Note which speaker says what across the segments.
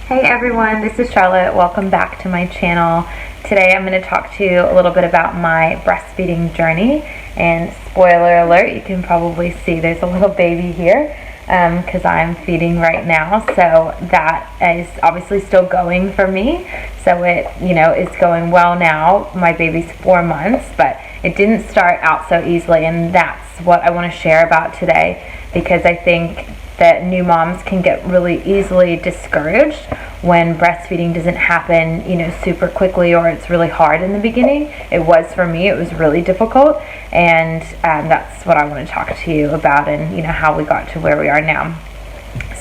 Speaker 1: Hey everyone, this is Charlotte. Welcome back to my channel. Today I'm going to talk to you a little bit about my breastfeeding journey, and spoiler alert, you can probably see there's a little baby here because I'm feeding right now, so that is obviously still going for me. So it is going well now. My baby's 4 months, but it didn't start out so easily, and that's what I want to share about today, because I think that new moms can get really easily discouraged when breastfeeding doesn't happen, super quickly, or it's really hard in the beginning. It was for me. It was really difficult, and that's what I want to talk to you about, and how we got to where we are now.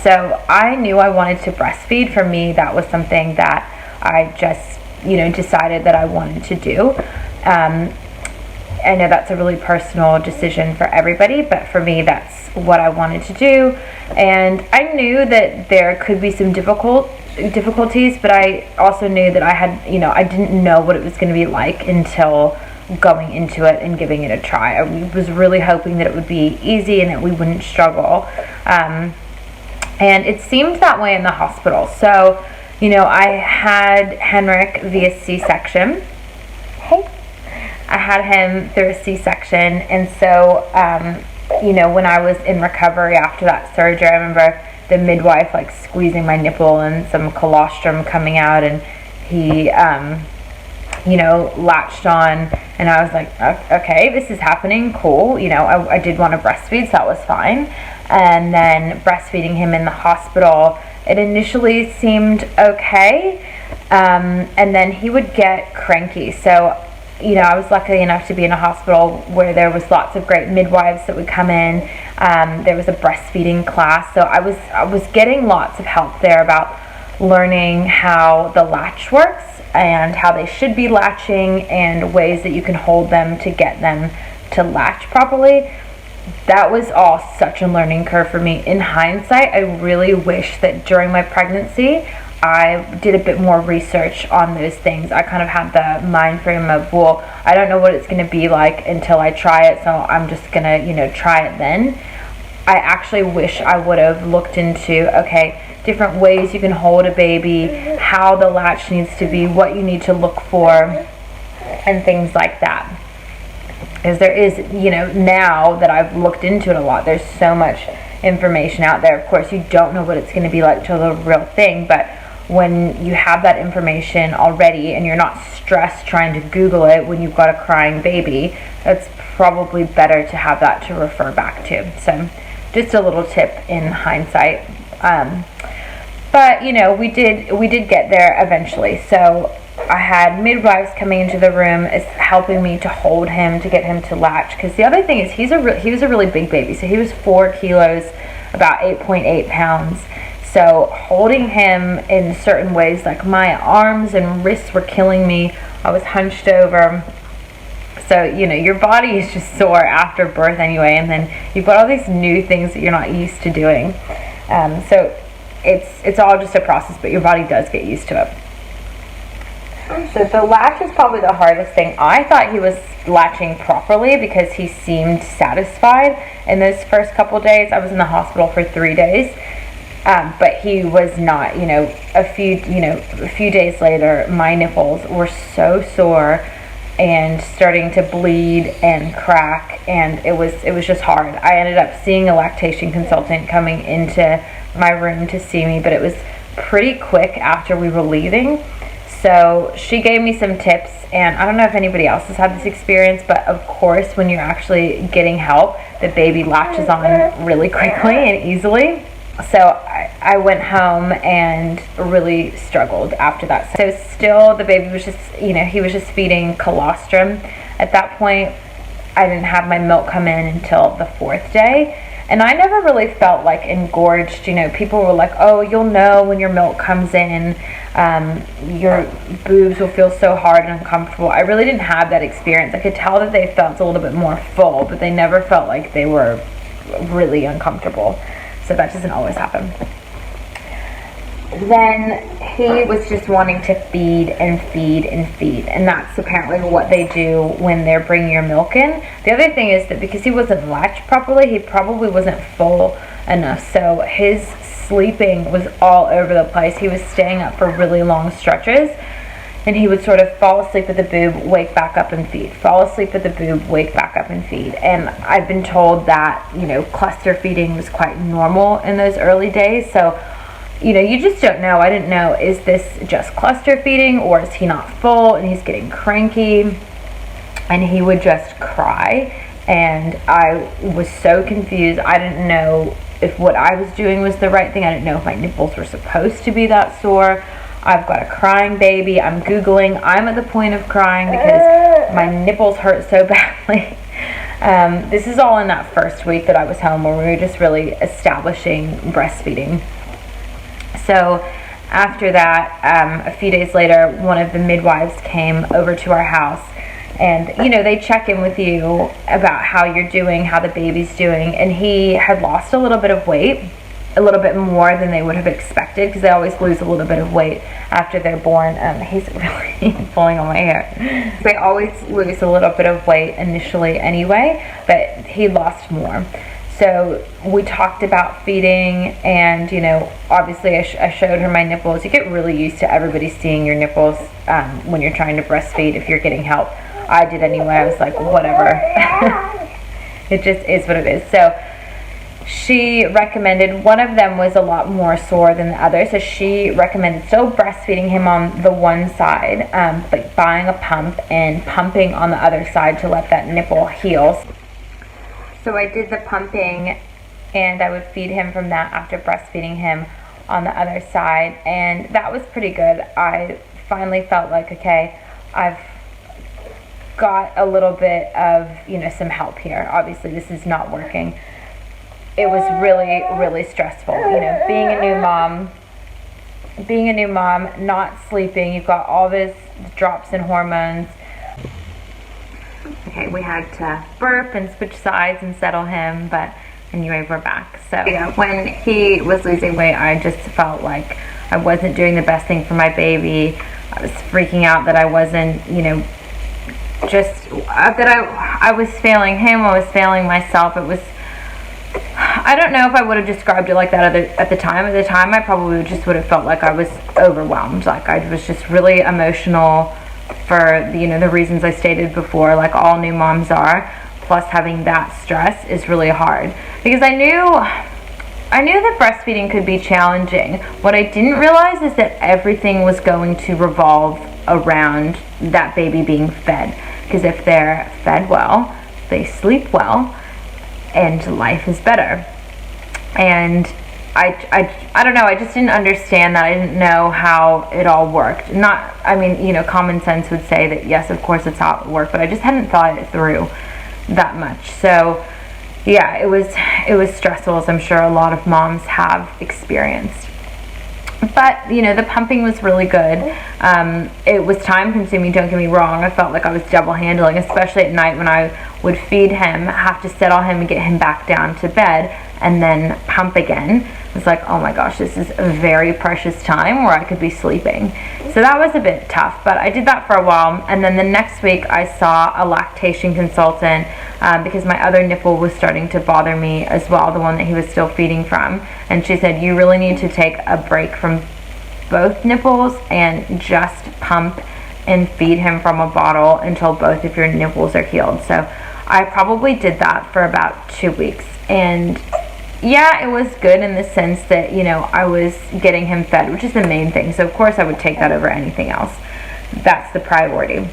Speaker 1: So I knew I wanted to breastfeed. For me, that was something that I just decided that I wanted to do. I know that's a really personal decision for everybody, but for me, that's what I wanted to do. And I knew that there could be some difficulties, but I also knew that I didn't know what it was going to be like until going into it and giving it a try. I was really hoping that it would be easy and that we wouldn't struggle. And it seemed that way in the hospital. So, I had Henrik via C-section. Hey. I had him through a C-section, and so, when I was in recovery after that surgery, I remember the midwife squeezing my nipple and some colostrum coming out, and he, latched on, and I was like, okay, this is happening, cool. I did want to breastfeed, so that was fine. And then breastfeeding him in the hospital, it initially seemed okay, and then he would get cranky. So I was lucky enough to be in a hospital where there was lots of great midwives that would come in. There was a breastfeeding class, so I was getting lots of help there about learning how the latch works and how they should be latching and ways that you can hold them to get them to latch properly. That was all such a learning curve for me. In hindsight, I really wish that during my pregnancy I did a bit more research on those things. I kind of had the mind frame of, well, I don't know what it's going to be like until I try it, so I'm just going to, try it then. I actually wish I would have looked into, okay, different ways you can hold a baby, how the latch needs to be, what you need to look for, and things like that. Because there is, now that I've looked into it a lot, there's so much information out there. Of course, you don't know what it's going to be like till the real thing, but when you have that information already and you're not stressed trying to Google it when you've got a crying baby, it's probably better to have that to refer back to. So just a little tip in hindsight. But we did get there eventually. So I had midwives coming into the room helping me to hold him, to get him to latch. Because the other thing is he was a really big baby. So he was 4 kilos, about 8.8 pounds. So holding him in certain ways, like my arms and wrists were killing me. I was hunched over. So, your body is just sore after birth anyway, and then you've got all these new things that you're not used to doing. So it's all just a process, but your body does get used to it. So the latch is probably the hardest thing. I thought he was latching properly because he seemed satisfied in those first couple days. I was in the hospital for 3 days. But he was not. A few days later, my nipples were so sore and starting to bleed and crack, and it was just hard. I ended up seeing a lactation consultant coming into my room to see me, but it was pretty quick after we were leaving. So she gave me some tips, and I don't know if anybody else has had this experience, but of course, when you're actually getting help, the baby latches on really quickly and easily. So I went home and really struggled after that. So still the baby was just, he was just feeding colostrum. At that point, I didn't have my milk come in until the 4th day. And I never really felt engorged. People were like, oh, you'll know when your milk comes in. Your boobs will feel so hard and uncomfortable. I really didn't have that experience. I could tell that they felt a little bit more full, but they never felt like they were really uncomfortable. So that doesn't always happen. Then he was just wanting to feed and feed and feed, and that's apparently what they do when they're bringing your milk in. The other thing is that because he wasn't latched properly, he probably wasn't full enough, so his sleeping was all over the place. He was staying up for really long stretches, and he would sort of fall asleep at the boob, wake back up and feed, fall asleep at the boob, wake back up and feed. And I've been told that, you know, cluster feeding was quite normal in those early days. So, you know, you just don't know. I didn't know, is this just cluster feeding, or is he not full and he's getting cranky? And he would just cry, and I was so confused. I didn't know if what I was doing was the right thing. I didn't know if my nipples were supposed to be that sore. I've got a crying baby. I'm Googling. I'm at the point of crying because my nipples hurt so badly. This is all in that first week that I was home, where we were just really establishing breastfeeding. So after that, a few days later, one of the midwives came over to our house, and, you know, they check in with you about how you're doing, how the baby's doing, and he had lost a little bit of weight, a little bit more than they would have expected, because they always lose a little bit of weight after they're born. He's really pulling on my hair. They always lose a little bit of weight initially anyway, but he lost more. So we talked about feeding, and, you know, obviously I showed her my nipples. You get really used to everybody seeing your nipples when you're trying to breastfeed if you're getting help. I did anyway. I was like, whatever. It just is what it is. So she recommended, one of them was a lot more sore than the other, so she recommended still breastfeeding him on the one side, but buying a pump and pumping on the other side to let that nipple heal. So I did the pumping, and I would feed him from that after breastfeeding him on the other side, and that was pretty good. I finally felt like, okay, I've got a little bit of, you know, some help here. Obviously this is not working. It was really, really stressful, you know, being a new mom, not sleeping. You've got all this drops in hormones. Okay, we had to burp and switch sides and settle him, but anyway, we're back. So yeah, when he was losing weight, I just felt like I wasn't doing the best thing for my baby. I was freaking out that I wasn't, you know, just that I was failing him, I was failing myself. It was, I don't know if I would have described it like that at the time. At the time, I probably just would have felt like I was overwhelmed. Like I was just really emotional for, you know, the reasons I stated before, like all new moms are. Plus having that stress is really hard, because I knew that breastfeeding could be challenging. What I didn't realize is that everything was going to revolve around that baby being fed, because if they're fed well, they sleep well, and life is better. And I don't know, I just didn't understand that. I didn't know how it all worked. Not, I mean, you know, common sense would say that yes, of course it's how it worked, but I just hadn't thought it through that much. So yeah, it was stressful, as I'm sure a lot of moms have experienced. But, you know, the pumping was really good. It was time consuming, don't get me wrong. I felt like I was double handling, especially at night when I would feed him, have to settle him and get him back down to bed, and then pump again. It was like, oh my gosh, this is a very precious time where I could be sleeping. So that was a bit tough, but I did that for a while. And then the next week I saw a lactation consultant because my other nipple was starting to bother me as well, the one that he was still feeding from. And she said, you really need to take a break from both nipples and just pump and feed him from a bottle until both of your nipples are healed. So I probably did that for about 2 weeks. And yeah, it was good in the sense that, you know, I was getting him fed, which is the main thing. So of course I would take that over anything else. That's the priority.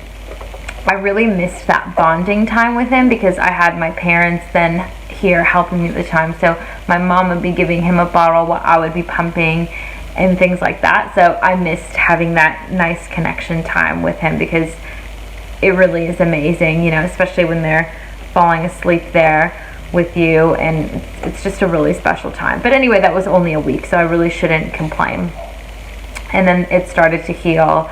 Speaker 1: I really missed that bonding time with him because I had my parents then here helping me at the time. So my mom would be giving him a bottle while I would be pumping and things like that. So I missed having that nice connection time with him, because it really is amazing, you know, especially when they're falling asleep there with you, and it's just a really special time. But anyway, that was only a week, so I really shouldn't complain. And then it started to heal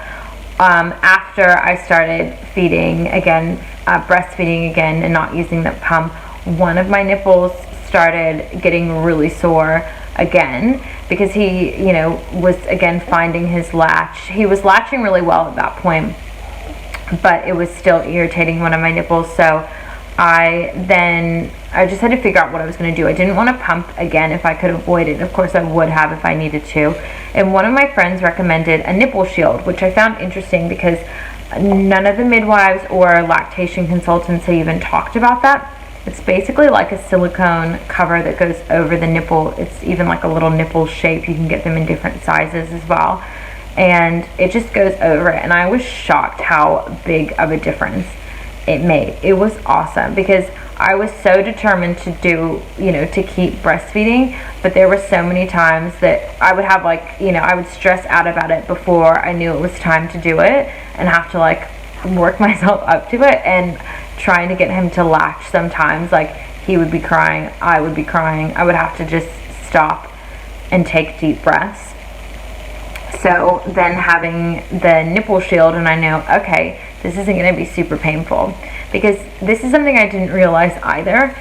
Speaker 1: after I started feeding again, breastfeeding again, and not using the pump. One of my nipples started getting really sore again because he, you know, was again finding his latch. He was latching really well at that point, but it was still irritating one of my nipples. So I then I just had to figure out what I was going to do. I didn't want to pump again if I could avoid it. Of course I would have if I needed to. And one of my friends recommended a nipple shield, which I found interesting because none of the midwives or lactation consultants have even talked about that. It's basically like a silicone cover that goes over the nipple. It's even like a little nipple shape. You can get them in different sizes as well. And it just goes over it. And I was shocked how big of a difference it made. It was awesome because I was so determined to do, to keep breastfeeding, but there were so many times that I would have I would stress out about it before I knew it was time to do it and have to work myself up to it, and trying to get him to latch sometimes, he would be crying, I would be crying, I would have to just stop and take deep breaths. So then having the nipple shield, and I know, okay, this isn't going to be super painful, because this is something I didn't realize either.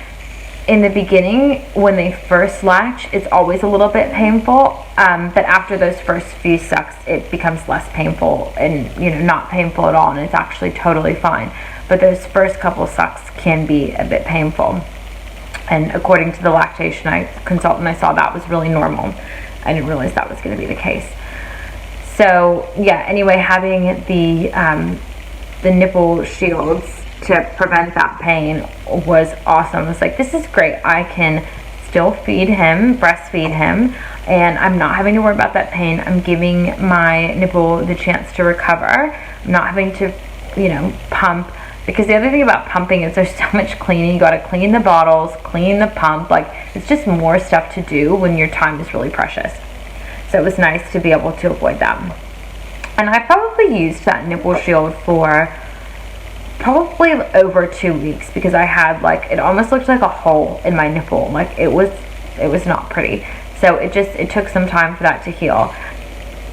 Speaker 1: In the beginning, when they first latch, it's always a little bit painful, but after those first few sucks, it becomes less painful and, not painful at all, and it's actually totally fine. But those first couple sucks can be a bit painful. And according to the lactation consultant I saw, that was really normal. I didn't realize that was going to be the case. So yeah, anyway, having the nipple shields to prevent that pain was awesome. It's this is great. I can still feed him, breastfeed him, and I'm not having to worry about that pain. I'm giving my nipple the chance to recover. I'm not having to, pump. Because the other thing about pumping is there's so much cleaning. You got to clean the bottles, clean the pump. It's just more stuff to do when your time is really precious. So it was nice to be able to avoid that. And I probably used that nipple shield for probably over 2 weeks, because I had it almost looked like a hole in my nipple. It was not pretty. So it took some time for that to heal.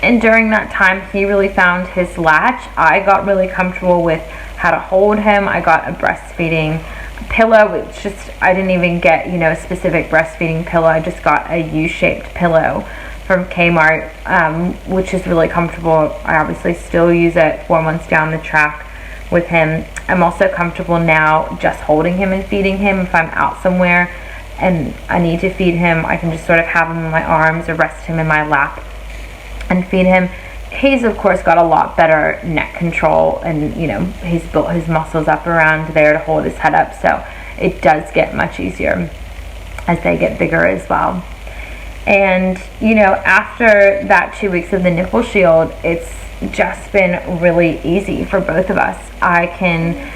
Speaker 1: And during that time, he really found his latch. I got really comfortable with how to hold him. I got a breastfeeding pillow. I didn't even get, a specific breastfeeding pillow. I just got a U-shaped pillow from Kmart, which is really comfortable. I obviously still use it 4 months down the track with him. I'm also comfortable now just holding him and feeding him. If I'm out somewhere and I need to feed him, I can just sort of have him in my arms or rest him in my lap and feed him. He's of course got a lot better neck control, and he's built his muscles up around there to hold his head up, so it does get much easier as they get bigger as well. And after that 2 weeks of the nipple shield, it's just been really easy for both of us. I can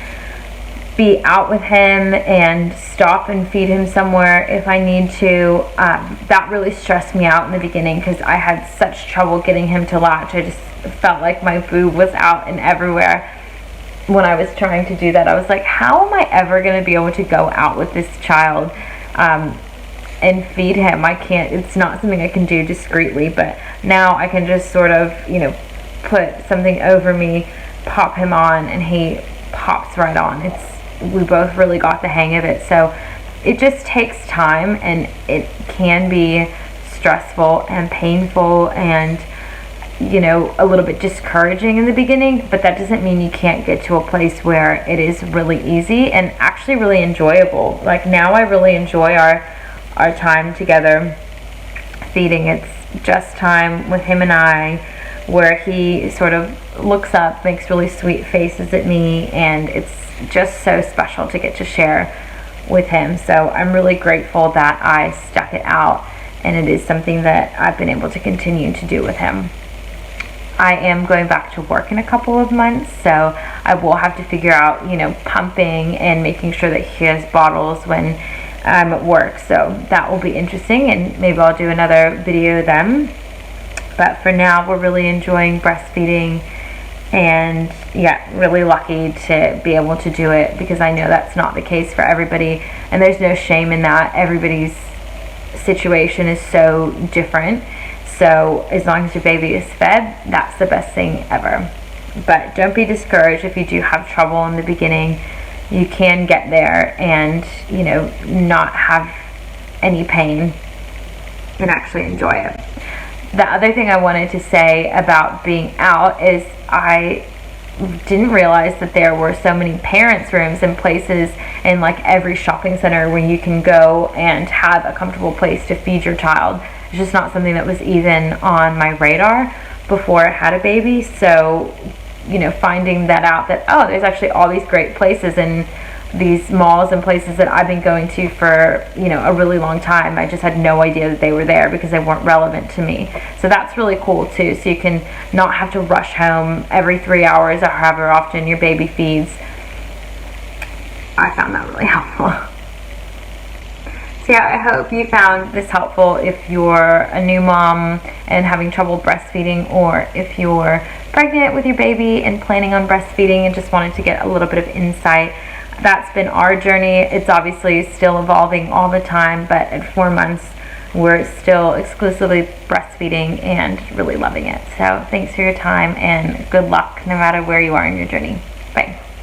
Speaker 1: be out with him and stop and feed him somewhere if I need to. That really stressed me out in the beginning because I had such trouble getting him to latch. I just felt like my boob was out and everywhere when I was trying to do that. I was like, how am I ever going to be able to go out with this child and feed him? I can't. It's not something I can do discreetly, but now I can just sort of, put something over me, pop him on, and he pops right on. We both really got the hang of it. So it just takes time, and it can be stressful and painful and a little bit discouraging in the beginning, but that doesn't mean you can't get to a place where it is really easy and actually really enjoyable. Now I really enjoy our time together feeding. It's just time with him and I, where he sort of looks up, makes really sweet faces at me, and it's just so special to get to share with him. So I'm really grateful that I stuck it out, and it is something that I've been able to continue to do with him. I am going back to work in a couple of months, so I will have to figure out, pumping and making sure that he has bottles when I'm at work. So that will be interesting, and maybe I'll do another video then. But for now, we're really enjoying breastfeeding, and yeah, really lucky to be able to do it, because I know that's not the case for everybody, and there's no shame in that. Everybody's situation is so different. So as long as your baby is fed, that's the best thing ever. But don't be discouraged if you do have trouble in the beginning. You can get there and, not have any pain and actually enjoy it. The other thing I wanted to say about being out is I didn't realize that there were so many parents' rooms and places in like every shopping center where you can go and have a comfortable place to feed your child. It's just not something that was even on my radar before I had a baby. So, you know, finding that out, that, oh, there's actually all these great places and these malls and places that I've been going to for, you know, a really long time. I just had no idea that they were there because they weren't relevant to me. So that's really cool too. So you can not have to rush home every 3 hours or however often your baby feeds. I found that really helpful. So yeah, I hope you found this helpful if you're a new mom and having trouble breastfeeding, or if you're pregnant with your baby and planning on breastfeeding and just wanted to get a little bit of insight. That's been our journey. It's obviously still evolving all the time, but at 4 months, we're still exclusively breastfeeding and really loving it. So thanks for your time, and good luck no matter where you are in your journey. Bye.